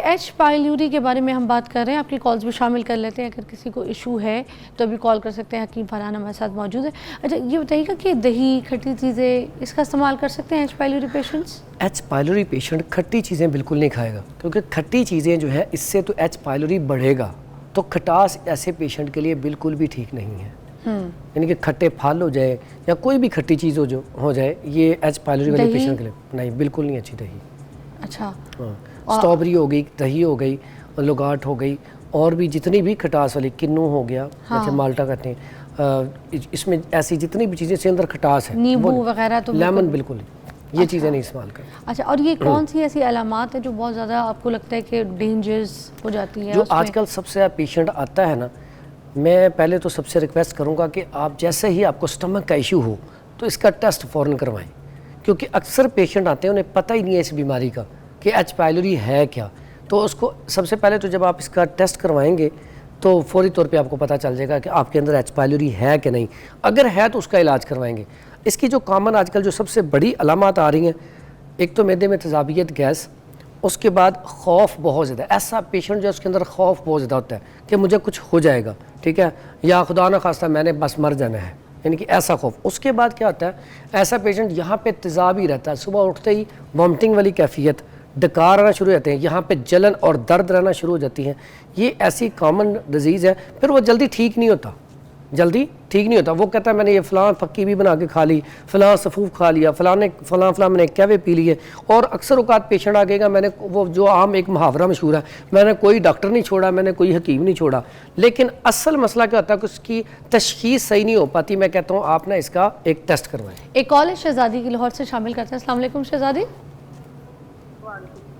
H पाइल्यूरी के बारे में हम बात कर रहे हैं, आपकी कॉल्स भी शामिल कर लेते हैं। अगर किसी को इशू है तो भी कॉल कर सकते हैं। हकीम फरहान हमारे साथ मौजूद है। अच्छा, ये बताइएगा कि दही, खट्टी चीज़ें, इसका इस्तेमाल कर सकते हैं एच पाइल्यूरी पेशेंट्स? एच पाइल्यूरी पेशेंट खट्टी चीज़ें बिल्कुल नहीं खाएगा, क्योंकि खट्टी चीज़ें जो है इससे तो एच पाइल्यूरी बढ़ेगा। तो खटास ऐसे पेशेंट के लिए बिल्कुल भी ठीक नहीं है। यानी कि खट्टे फल हो जाए या कोई भी खट्टी चीज़ हो जाए, ये एच पाइल्यूरी वाले पेशेंट के लिए नहीं, बिल्कुल नहीं अच्छी दही। अच्छा, हाँ, स्ट्रॉबेरी हो गई, दही हो गई, लुगाट हो गई, और भी जितनी भी खटास वाली, किन्नू हो गया, जैसे माल्टा कहते हैं, इसमें ऐसी जितनी भी चीज़ें से अंदर खटास है, नींबू वगैरह, तो लेमन बिल्कुल नहीं, ये चीज़ें नहीं इस्तेमाल करें। अच्छा, और ये कौन सी ऐसी अलामात है जो बहुत ज़्यादा आपको लगता है कि डेंजरस हो जाती है? जो आजकल सबसे ज़्यादा पेशेंट आता है ना, मैं पहले तो सबसे रिक्वेस्ट करूँगा कि आप जैसे ही आपको स्टमक का इशू हो तो इसका टेस्ट फ़ौरन करवाएं, क्योंकि अक्सर पेशेंट आते हैं उन्हें पता ही नहीं है इस बीमारी का कि एच पाइल्यूरी है क्या। तो उसको सबसे पहले तो जब आप इसका टेस्ट करवाएंगे तो फौरी तौर पे आपको पता चल जाएगा कि आपके अंदर एच पाइल्यूरी है कि नहीं। अगर है तो उसका इलाज करवाएंगे। इसकी जो कॉमन आजकल जो सबसे बड़ी अलामात आ रही हैं, एक तो मैदे में तेज़ाबियत, गैस, उसके बाद खौफ बहुत ज़्यादा। ऐसा पेशेंट जो उसके अंदर खौफ बहुत ज़्यादा होता है कि मुझे कुछ हो जाएगा, ठीक है, या खुदा न खास्ता मैंने बस मर जाना है, यानी कि ऐसा खौफ। उसके बाद क्या होता है, ऐसा पेशेंट यहाँ पे तेज़ाब ही रहता है, सुबह उठते ही वॉमिटिंग वाली कैफियत, डकार आना शुरू हो जाते हैं, यहाँ पे जलन और दर्द रहना शुरू हो जाती हैं। ये ऐसी कॉमन डिजीज़ है। फिर वो जल्दी ठीक नहीं होता, वो कहता है मैंने ये फ़लाँ फक्की भी बना के खा ली, फ़लाँ सफ़ूफ खा लिया, फ़लाँ मैंने कहवे पी लिए। और अक्सर औक़ात पेशेंट आ गएगा, मैंने वो जो आम एक मुहावरा मशहूर है, मैंने कोई डॉक्टर नहीं छोड़ा, मैंने कोई हकीम नहीं छोड़ा। लेकिन असल मसला क्या होता है कि उसकी तशख़ीस सही नहीं हो पाती। मैं कहता हूँ आप ना इसका एक टेस्ट करवाएं। एक कॉल है शहज़ादी की लाहौर से, शामिल करते हैं। अस्सलाम वालेकुम शहज़ादी।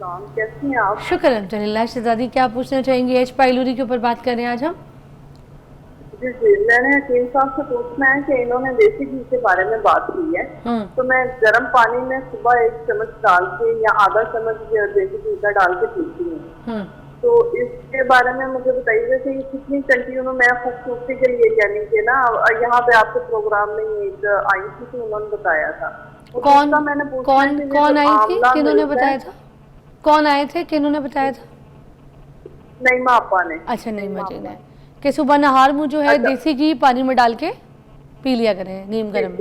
कैसी हैं आप? शुक्र अल्हम्दुलिल्लाह। शहज़ादी, क्या पूछना चाहेंगी? एच पाइल्यूरी के ऊपर बात करें आज हम। जी जी, मैंने हकीम साहब से पूछना है कि इन्होंने देसी घी के बारे में बात की है, तो मैं गर्म पानी में सुबह 1 चम्मच डाल के या आधा चम्मच देसी घी का डाल के पीती हूँ। तो इसके बारे में मुझे बताइए कि कितनी कंटिन्यू मैं खूबसूरती के लिए, यानी कि ना यहाँ पे आपके प्रोग्राम में एक आई थी तो उन्होंने बताया था। कौन आई थी, किन्होंने बताया था? कौन आए थे, किन्होंने बताया था? नईमा आपा ने। अच्छा, नईमा जी ने, कि सुबह नहार मुँह जो है देसी घी पानी में डाल के पी लिया करें नीम गर्म।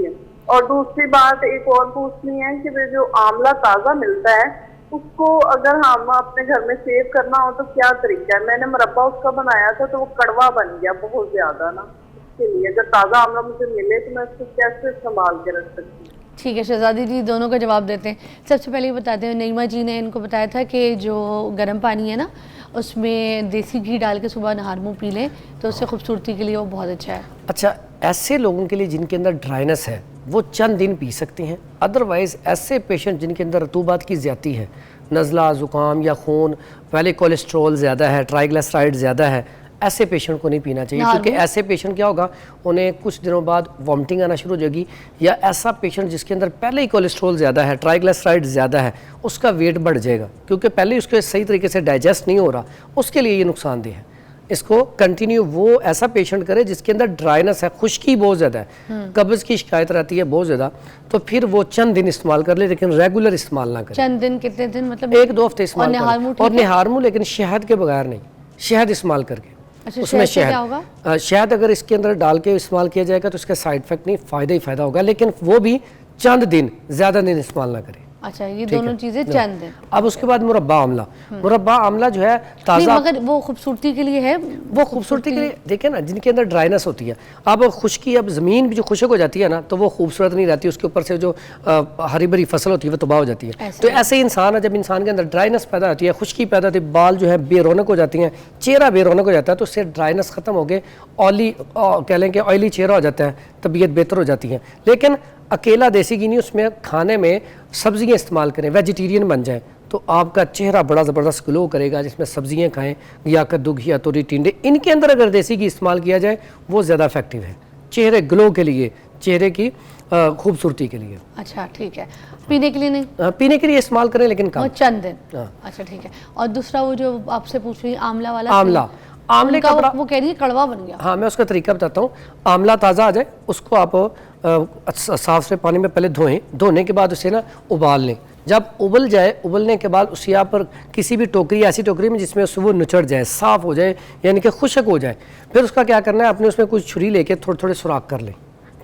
और दूसरी बात एक और पूछनी है कि वे जो आंवला ताज़ा मिलता है उसको अगर हम अपने घर में सेव करना हो तो क्या तरीका है? मैंने मुरब्बा उसका बनाया था तो वो कड़वा बन गया बहुत ज़्यादा ना। इसके लिए अगर ताज़ा आंवला मुझे मिले तो मैं उसको कैसे इस्तेमाल के रख सकती हूँ? ठीक है शहज़ादी जी, दोनों का जवाब देते हैं। सबसे पहले बताते हैं, नईमा जी ने इनको बताया था कि जो गर्म पानी है ना, उसमें देसी घी डाल के सुबह नहार मुँह पी लें तो उससे खूबसूरती के लिए वो बहुत अच्छा है। अच्छा, ऐसे लोगों के लिए जिनके अंदर ड्राइनेस है वो चंद दिन पी सकते हैं। अदरवाइज़ ऐसे पेशेंट जिनके अंदर रतूबात की ज़्यादती है, नज़ला, ज़ुकाम या खून, पहले कोलेस्ट्रॉल ज़्यादा है, ट्राइग्लिसराइड ज़्यादा है, ऐसे पेशेंट को नहीं पीना चाहिए, क्योंकि ऐसे पेशेंट क्या होगा, उन्हें कुछ दिनों बाद वॉमिटिंग आना शुरू हो जाएगी। या ऐसा पेशेंट जिसके अंदर पहले ही कोलेस्ट्रॉल ज़्यादा है, ट्राइग्लिसराइड ज़्यादा है, उसका वेट बढ़ जाएगा, क्योंकि पहले उसके सही तरीके से डाइजेस्ट नहीं हो रहा, उसके लिए ये नुकसानदेह है। इसको कंटिन्यू वो ऐसा पेशेंट करे जिसके अंदर ड्राइनेस है, खुश्की बहुत ज़्यादा है, कब्ज़ की शिकायत रहती है बहुत ज़्यादा, तो फिर वो चंद दिन इस्तेमाल कर ले, लेकिन रेगुलर इस्तेमाल ना करे। चंद दिन कितने दिन? मतलब 1-2 हफ्ते इस्तेमाल करें। और निहार मुँह, लेकिन शहद के बगैर नहीं, शहद इस्तेमाल करके। अच्छा, उसमें शहद, शहद अगर इसके अंदर डाल के इस्तेमाल किया जाएगा तो इसका साइड इफेक्ट नहीं, फ़ायदा ही फ़ायदा होगा, लेकिन वो भी चंद दिन, ज़्यादा दिन इस्तेमाल ना करें। अच्छा, ये दोनों चीज़ें चंद दिन। अब उसके बाद मुरब्बा आमला जो है ताज़ा, मगर वो खूबसूरती के लिए है, वो खूबसूरती के लिए। देखें ना, जिनके अंदर ड्राइनेस होती है, अब खुश्की, अब ज़मीन भी जो खुशक हो जाती है ना, तो वो खूबसूरत नहीं रहती, उसके ऊपर से जो हरी भरी फसल होती है वो तबाह हो जाती है। तो ऐसे ही इंसान है, जब इंसान के अंदर ड्राइनेस पैदा होती है, खुश्की पैदा होती है, बाल जो है बेरौनक हो जाती हैं, चेहरा बेरौनक हो जाता है, तो उससे ड्राइनेस ख़त्म हो गए, ऑयली कह लें कि ऑयली चेहरा हो जाता है, तबीयत बेहतर हो जाती है। लेकिन अकेला देसी घी नहीं, उसमें खाने में सब्जियां इस्तेमाल करें, वेजिटेरियन बन जाए तो आपका चेहरा बड़ा ज़बरदस्त ग्लो करेगा, जिसमें सब्जियां खाएं या कद्दू घी या तोरी टिंडे, इनके अंदर अगर देसी घी इस्तेमाल किया जाए वो ज़्यादा इफेक्टिव है चेहरे ग्लो के लिए, चेहरे की खूबसूरती के लिए। अच्छा, ठीक है। पीने के लिए नहीं? पीने के लिए इस्तेमाल करें, लेकिन कम, चंद दिन। अच्छा, ठीक है। और दूसरा वो जो आपसे पूछ रही आंवला वाला, आंवले का वो कह रही है कड़वा बन गया। हाँ, मैं उसका तरीका बताता हूँ। आंवला ताज़ा आ जाए, उसको आप साफ से पानी में पहले धोएं, धोने के बाद उसे ना उबाल लें, जब उबल जाए, उबलने के बाद उसी आप पर किसी भी टोकरी, ऐसी टोकरी में जिसमें उससे वो नुचड़ जाए, साफ़ हो जाए, यानी कि खुशक हो जाए, फिर उसका क्या करना है, आपने उसमें कुछ छुरी लेके थोड़े थोड़े सुराख कर लें,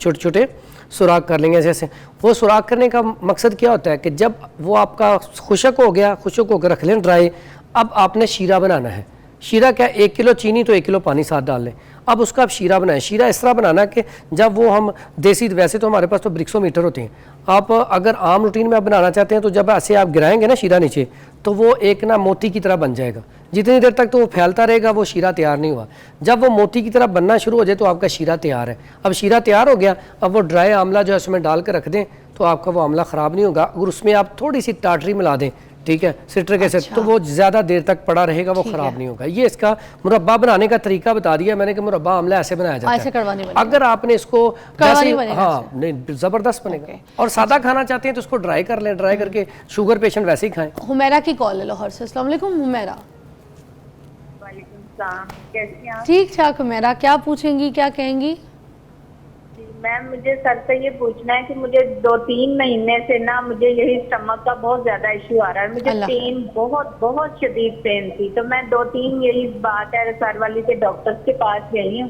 छोटे छोटे सुराख कर लेंगे। जैसे वो सुराख करने का मकसद क्या होता है कि जब वो आपका खुशक हो गया, खुशक होकर रख लें ड्राई, अब आपने शीरा बनाना है। शीरा क्या, 1 किलो चीनी तो 1 किलो पानी साथ डाल लें। अब उसका आप शीरा बनाएं। शीरा इस तरह बनाना कि जब वो हम देसी, वैसे तो हमारे पास तो ब्रिक्सोमीटर होते हैं, आप अगर आम रूटीन में आप बनाना चाहते हैं तो जब ऐसे आप गिराएंगे ना शीरा नीचे, तो वो एक ना मोती की तरह बन जाएगा। जितनी देर तक तो वो फैलता रहेगा वो शीरा तैयार नहीं हुआ। जब वो मोती की तरह बनना शुरू हो जाए तो आपका शीरा तैयार है। अब शीरा तैयार हो गया, अब वो ड्राई आंवला जो है उसमें डाल कर रख दें तो आपका वो आंवला ख़राब नहीं होगा। अगर उसमें आप थोड़ी सी टाटरी मिला दें, ठीक है, सिट्रिक एसिड, तो वो ज़्यादा देर तक पड़ा रहेगा, वो ख़राब नहीं होगा। ये इसका मुरब्बा बनाने का तरीका बता दिया मैंने कि मुरब्बा आंवला ऐसे बनाया जाता है। अगर आपने इसको जैसे, हाँ नहीं, ज़बरदस्त बनेगा। और सादा खाना चाहते हैं तो उसको ड्राई कर लें, ड्राई करके शुगर पेशेंट वैसे ही खाएं। हुमैरा की कॉल है लाहौर से। अस्सलाम वालेकुम हुमैरा। वालेकुम सलाम, कैसी हैं आप? ठीक ठाक हुमैरा, क्या पूछेंगी, क्या कहेंगी? मैम मुझे सर से ये पूछना है कि मुझे 2-3 महीने से ना मुझे यही स्टमक का बहुत ज्यादा इशू आ रहा है। मुझे पेन, बहुत बहुत शदीद पेन थी, तो मैं 2-3 यही बात है सर वाली के डॉक्टर्स के पास गई हूँ।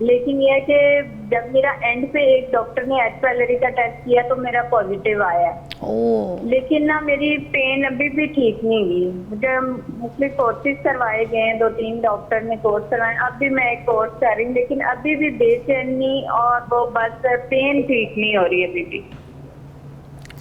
लेकिन ये है कि जब मेरा एंड पे एक डॉक्टर ने एच पाइलोरी का टेस्ट किया तो मेरा पॉजिटिव आया है। लेकिन ना मेरी पेन अभी भी ठीक नहीं हुई। मुझे मुख्तलिफ कोर्सेज करवाए गए हैं, 2-3 डॉक्टर ने कोर्स करवाए, अब भी मैं एक कोर्स कर रही हूँ, लेकिन अभी भी बेचैनी और वो बस पेन ठीक नहीं हो रही है अभी भी।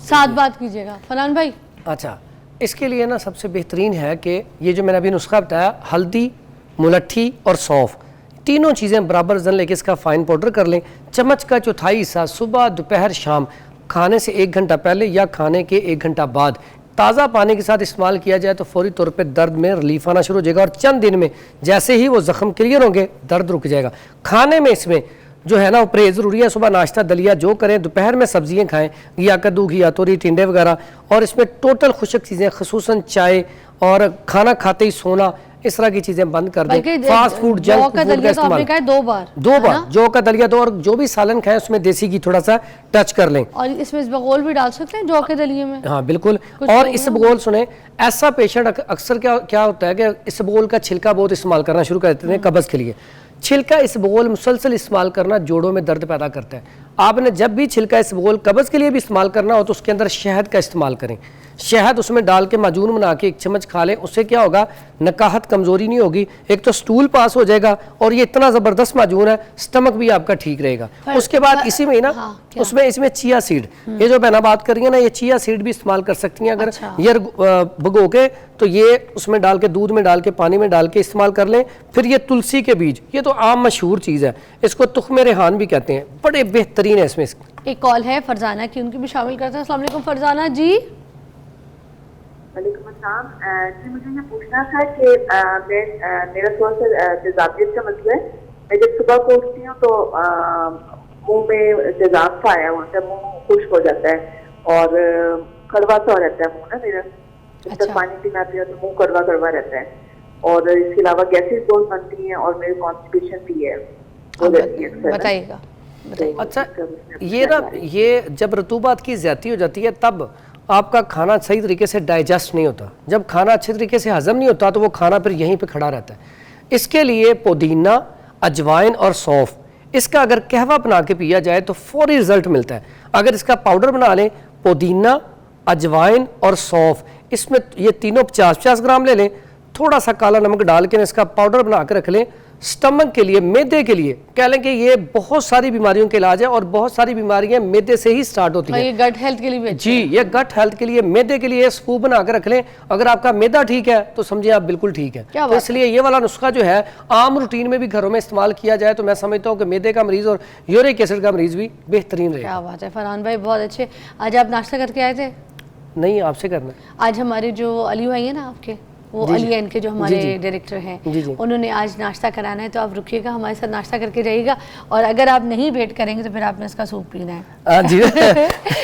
साथ बात कीजिएगा फरहान भाई। अच्छा, इसके लिए ना सबसे बेहतरीन है कि ये जो मैंने अभी नुस्खा बताया, हल्दी, मुलट्ठी और सौंफ, तीनों चीज़ें बराबर वजन लेके इसका फाइन पाउडर कर लें। चम्मच का चौथाई हिस्सा सुबह, दोपहर, शाम, खाने से 1 घंटा पहले या खाने के 1 घंटा बाद ताज़ा पानी के साथ इस्तेमाल किया जाए तो फौरी तौर पे दर्द में रिलीफ आना शुरू हो जाएगा और चंद दिन में जैसे ही वो ज़ख्म क्लियर होंगे दर्द रुक जाएगा। खाने में इसमें जो है ना वो परहेज ज़रूरी है। सुबह नाश्ता दलिया जो करें, दोपहर में सब्जियां खाएं, घिया कद्दू, घिया तोरी, टिंडे वगैरह, और इसमें टोटल खुशक चीज़ें, खसूसन चाय और खाना खाते ही सोना, इस तरह की चीजें बंद कर दें। फास्ट फूड, जंक फूड का इस्तेमाल दो बार जौ का दलिया दो, और जो भी सालन खाएं उसमें देसी घी थोड़ा सा टच कर लें। और इसमें इसबगोल भी डाल सकते हैं जौ के दलिये में? हाँ बिल्कुल। और इसबगोल सुने, ऐसा पेशेंट अक्सर क्या होता है कि इसबगोल का छिलका बहुत इस्तेमाल करना शुरू कर देते हैं कब्ज के लिए। छिलका इसबगोल मुसलसल इस्तेमाल करना जोड़ों में दर्द पैदा करता है। आपने जब भी छिलका इसबगोल कब्ज के लिए भी इस्तेमाल करना हो तो उसके अंदर शहद का इस्तेमाल करें। शहद उसमें डाल के माजून बना के 1 चम्मच खा लें, उससे क्या होगा, नकाहत कमजोरी नहीं होगी, एक तो स्टूल पास हो जाएगा और ये इतना ज़बरदस्त माजून है, स्टमक भी आपका ठीक रहेगा। उसके बाद इसी में ना उसमें इसमें चिया सीड, ये जो बहना बात कर रही है ना, ये चिया सीड भी इस्तेमाल कर सकती हैं। अगर ये भगो के तो ये उसमें डाल के, दूध में डाल के, पानी में डाल के इस्तेमाल कर लें। फिर ये तुलसी के बीज, ये तो आम मशहूर चीज़ है, इसको तुख्मे रेहान भी कहते हैं, बड़े बेहतरीन है। इसमें एक कॉल है फरजाना की, उनकी भी शामिल करते हैं। अस्सलाम वालेकुम फरजाना जी। वालेकुम अस्सलाम जी, मुझे ये पूछना था कि मेरा थोड़ा सा तेजाबियत का मसला है। मैं जब सुबह को उठती हूँ तो मुंह में तेजाब सा आया हुआ है, मुंह खुश्क हो जाता है और कड़वा सा रहता है मुंह ना मेरा। जब तक पानी पीना पिया तो मुंह कड़वा कड़वा रहता है, और इसके अलावा गैसेस बहुत बनती हैं और मेरी कॉन्स्टिपेशन भी है। बताइएगा। अच्छा, ये ना, ये जब रतूबात की ज़्यादती हो जाती है तब आपका खाना सही तरीके से डाइजेस्ट नहीं होता। जब खाना अच्छे तरीके से हजम नहीं होता तो वो खाना फिर यहीं पे खड़ा रहता है। इसके लिए पुदीना, अजवाइन और सौंफ, इसका अगर कहवा बना के पिया जाए तो फौरी रिजल्ट मिलता है। अगर इसका पाउडर बना लें, पुदीना, अजवाइन और सौंफ, इसमें ये तीनों 50-50 ग्राम ले लें, थोड़ा सा काला नमक डाल के इसका पाउडर बना के रख लें। स्टमक के लिए, मैदे के लिए कह लें कि ये बहुत सारी बीमारियों के इलाज है और बहुत सारी बीमारियां मैदे से ही स्टार्ट होती हैं। ये गट हेल्थ के लिए भी जी, ये गट हेल्थ के लिए, मैदे के लिए स्कूप बना के रख लें। अगर आपका मैदा ठीक है तो समझिए आप बिल्कुल ठीक है। तो इसलिए ये वाला नुस्खा जो है आम रूटीन में भी घरों में इस्तेमाल किया जाए तो मैं समझता हूँ कि मैदे का मरीज और यूरिक एसिड का मरीज भी बेहतरीन रहेगा। क्या बात है फरहान भाई, बहुत अच्छे। आज आप नाश्ता करके आए थे? नहीं, आपसे करना। आज हमारे जो अली भाई है ना आपके, वो अली एन के जो हमारे डायरेक्टर हैं, उन्होंने आज नाश्ता कराना है, तो आप रुकिएगा, हमारे साथ नाश्ता करके जाइएगा। और अगर आप नहीं वेट करेंगे तो फिर आपने इसका सूप पीना है। जी